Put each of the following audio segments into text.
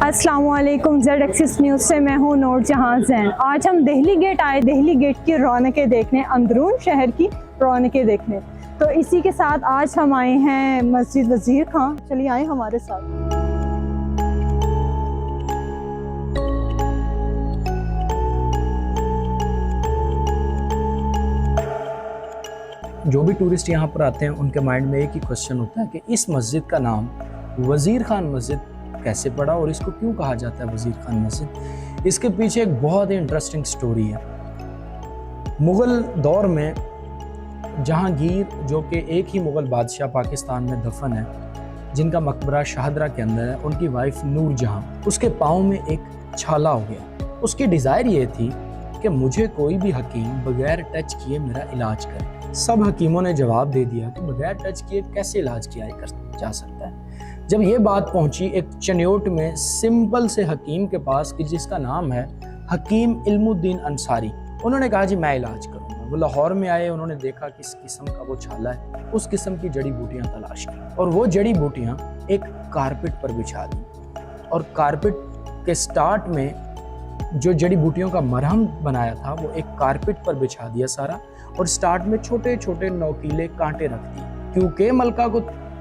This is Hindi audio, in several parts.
अस्सलामुअलैकुम, ZXS न्यूज़ से मैं हूँ नूर जहाँ ज़ैन। आज हम दिल्ली गेट आए, दिल्ली गेट की रौनकें देखने, अंदरून शहर की रौनकें देखने। तो इसी के साथ आज हम आए हैं मस्जिद वज़ीर खां। चलिए आए हमारे साथ। जो भी टूरिस्ट यहाँ पर आते हैं उनके माइंड में एक ही क्वेश्चन होता है कि इस मस्जिद का नाम वज़ीर खान मस्जिद कैसे पड़ा और इसको क्यों कहा जाता है वज़ीर खान मस्जिद। इसके पीछे एक बहुत ही इंटरेस्टिंग स्टोरी है। मुग़ल दौर में जहांगीर, जो कि एक ही मुग़ल बादशाह पाकिस्तान में दफन है, जिनका मकबरा शाहदरा के अंदर है, उनकी वाइफ नूर जहां, उसके पाँव में एक छाला हो गया। उसकी डिज़ायर ये थी कि मुझे कोई भी हकीम बगैर टच किए मेरा इलाज करे। सब हकीमों ने जवाब दे दिया कि बगैर टच किए कैसे इलाज किया जा सकता है। जब ये बात पहुंची एक चन्योट में सिंपल से हकीम के पास कि जिसका नाम है हकीम इल्मुद्दीन अंसारी, उन्होंने कहा जी मैं इलाज करूँगा। वो लाहौर में आए, उन्होंने देखा किस किस्म का वो छाला है, उस किस्म की जड़ी बूटियाँ तलाश की और वो जड़ी बूटियाँ एक कारपेट पर बिछा दी। और कारपेट के स्टार्ट में जो जड़ी बूटियों का मरहम बनाया था वो एक कारपेट पर बिछा दिया सारा, और स्टार्ट में छोटे छोटे नोकीले कांटे रख दिए। क्योंकि मलका को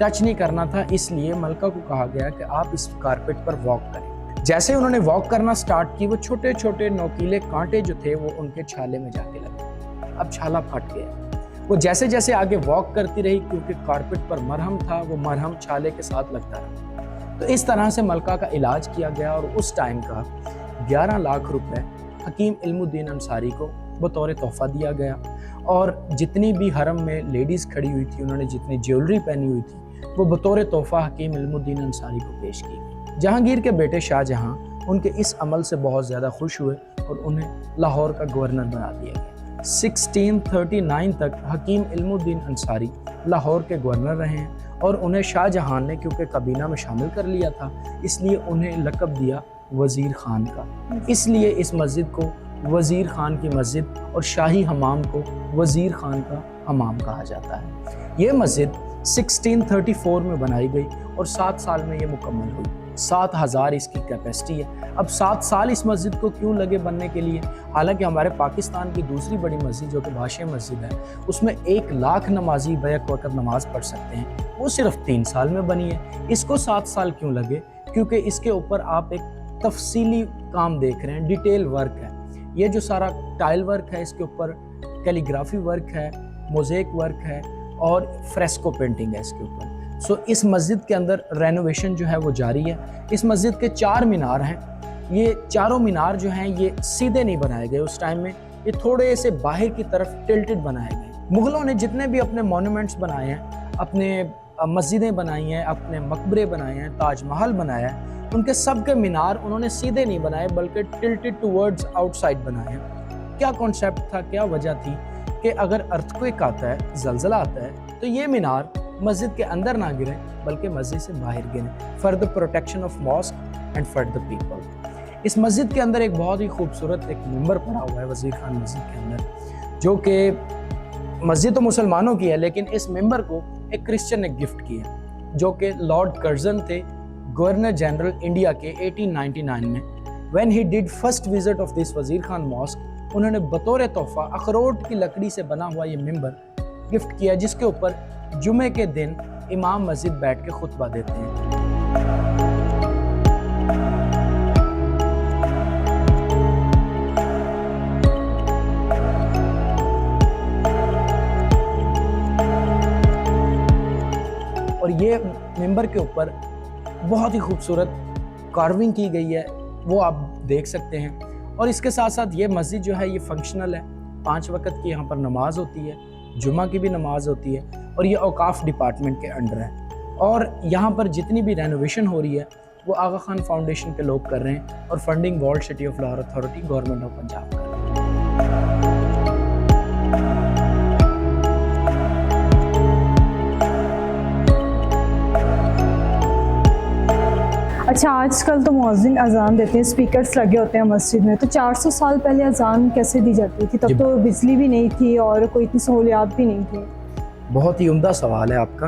टच नहीं करना था, इसलिए मलका को कहा गया कि आप इस कारपेट पर वॉक करें। जैसे उन्होंने वॉक करना स्टार्ट की, वो छोटे छोटे नोकीले कांटे जो थे वो उनके छाले में जाके लगे। अब छाला फट गया। वो जैसे जैसे आगे वॉक करती रही, क्योंकि कारपेट पर मरहम था, वो मरहम छाले के साथ लगता रहा। तो इस तरह से मलका का इलाज किया गया और उस टाइम का 11 लाख रुपए हकीम इल्मुद्दीन अंसारी को बतौर तोहफा दिया गया। और जितनी भी हरम में लेडीज़ खड़ी हुई थी, उन्होंने जितनी ज्वेलरी पहनी हुई थी, वो बतौर तोहफा हकीम इल्मुद्दीन अंसारी को पेश की गई। जहांगीर के बेटे शाहजहां उनके इस अमल से बहुत ज़्यादा खुश हुए और उन्हें लाहौर का गवर्नर बना दिया गया। 1639 तक हकीम इल्मुद्दीन अंसारी लाहौर के गवर्नर रहे हैं और उन्हें शाहजहां ने क्योंकि काबीना में शामिल कर लिया था, इसलिए उन्हें लक़ब दिया वज़ीर खान का। इसलिए इस मस्जिद को वज़ीर खान की मस्जिद और शाही हमाम को वज़ीर खान का हमाम कहा जाता है। ये मस्जिद 1634 में बनाई गई और 7 साल में ये मुकम्मल हुई। 7000 इसकी कैपेसिटी है। अब 7 साल इस मस्जिद को क्यों लगे बनने के लिए? हालांकि हमारे पाकिस्तान की दूसरी बड़ी मस्जिद जो कि भाषा मस्जिद है, उसमें 1 लाख नमाजी बैक वक़्त नमाज पढ़ सकते हैं, वो सिर्फ 3 साल में बनी है। इसको 7 साल क्यों लगे? क्योंकि इसके ऊपर आप एक तफसीली काम देख रहे हैं, डिटेल वर्क है। ये जो सारा टाइल वर्क है, इसके ऊपर कैलीग्राफी वर्क है, मोज़ेक वर्क है और फ्रेस्को पेंटिंग है इसके ऊपर। सो इस मस्जिद के अंदर रेनोवेशन जो है वो जारी है। इस मस्जिद के 4 मीनार हैं। ये चारों मीनार जो हैं ये सीधे नहीं बनाए गए उस टाइम में, ये थोड़े से बाहर की तरफ टिल्टेड बनाए गए। मुग़लों ने जितने भी अपने मॉन्यूमेंट्स बनाए हैं, अपने मस्जिदें बनाई हैं, अपने मकबरे बनाए हैं, ताजमहल बनाया है, उनके सब के मीनार उन्होंने सीधे नहीं बनाए बल्कि टिल्टेड टूवर्ड्स आउटसाइड बनाए हैं। क्या कॉन्सेप्ट था, क्या वजह थी कि अगर अर्थक्वेक आता है, ज़लज़ला आता है, तो ये मीनार मस्जिद के अंदर ना गिरे बल्कि मस्जिद से बाहर गिरे, for the protection of mosque and for the people. इस मस्जिद के अंदर एक बहुत ही खूबसूरत एक मिंबर पड़ा हुआ है वज़ीर खान मस्जिद के अंदर, जो कि मस्जिद तो मुसलमानों की है, लेकिन इस मिंबर को एक क्रिश्चियन ने गिफ्ट किया, जो कि लॉर्ड कर्जन थे, गवर्नर जनरल इंडिया के 1899 में। When he did first visit of this वज़ीर खान मॉस्क, उन्होंने बतौर तोहफा अखरोट की लकड़ी से बना हुआ ये मिंबर गिफ्ट किया, जिसके ऊपर जुमे के दिन इमाम मस्जिद बैठ के खुतबा देते हैं। और ये मिंबर के ऊपर बहुत ही खूबसूरत कार्विंग की गई है, वो आप देख सकते हैं। और इसके साथ साथ ये मस्जिद जो है ये फंक्शनल है। 5 वक्त की यहाँ पर नमाज होती है, जुमा की भी नमाज होती है, और ये औकाफ डिपार्टमेंट के अंडर है। और यहाँ पर जितनी भी रेनोवेशन हो रही है वो आगा खान फाउंडेशन के लोग कर रहे हैं और funding world city of Lahore authority, government of Punjab कर रही है। अच्छा, आजकल तो मुअज्जिन अजान देते हैं, स्पीकर्स लगे होते हैं मस्जिद में, तो 400 साल पहले अजान कैसे दी जाती थी? तब तो बिजली भी नहीं थी और कोई इतनी सहूलियात भी नहीं थी। बहुत ही उम्दा सवाल है आपका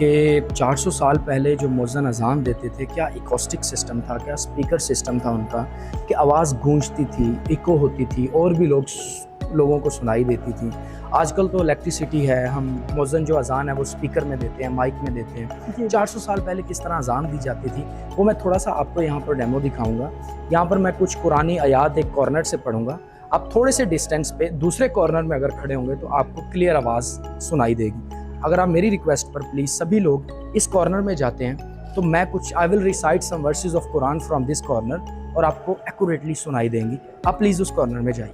कि 400 साल पहले जो मुअज्जिन अज़ान देते थे, क्या एकॉस्टिक सिस्टम था, क्या स्पीकर सिस्टम था उनका, कि आवाज़ गूंजती थी, इको होती थी और भी लोगों को सुनाई देती थी। आजकल तो इलेक्ट्रिसिटी है, हम मुअज्जिन जो अज़ान है वो स्पीकर में देते हैं, माइक में देते हैं। 400 साल पहले किस तरह अज़ान दी जाती थी वो मैं थोड़ा सा आपको यहाँ पर डेमो दिखाऊँगा। यहाँ पर मैं कुछ कुरानी आयात एक कॉर्नर से पढ़ूँगा। आप थोड़े से डिस्टेंस पे दूसरे कॉर्नर में अगर खड़े होंगे तो आपको क्लियर आवाज़ सुनाई देगी। अगर आप मेरी रिक्वेस्ट पर प्लीज़ सभी लोग इस कॉर्नर में जाते हैं तो मैं कुछ I will recite some verses of Quran from this corner और आपको एक्यूरेटली सुनाई देंगी। आप प्लीज़ उस कॉर्नर में जाइए।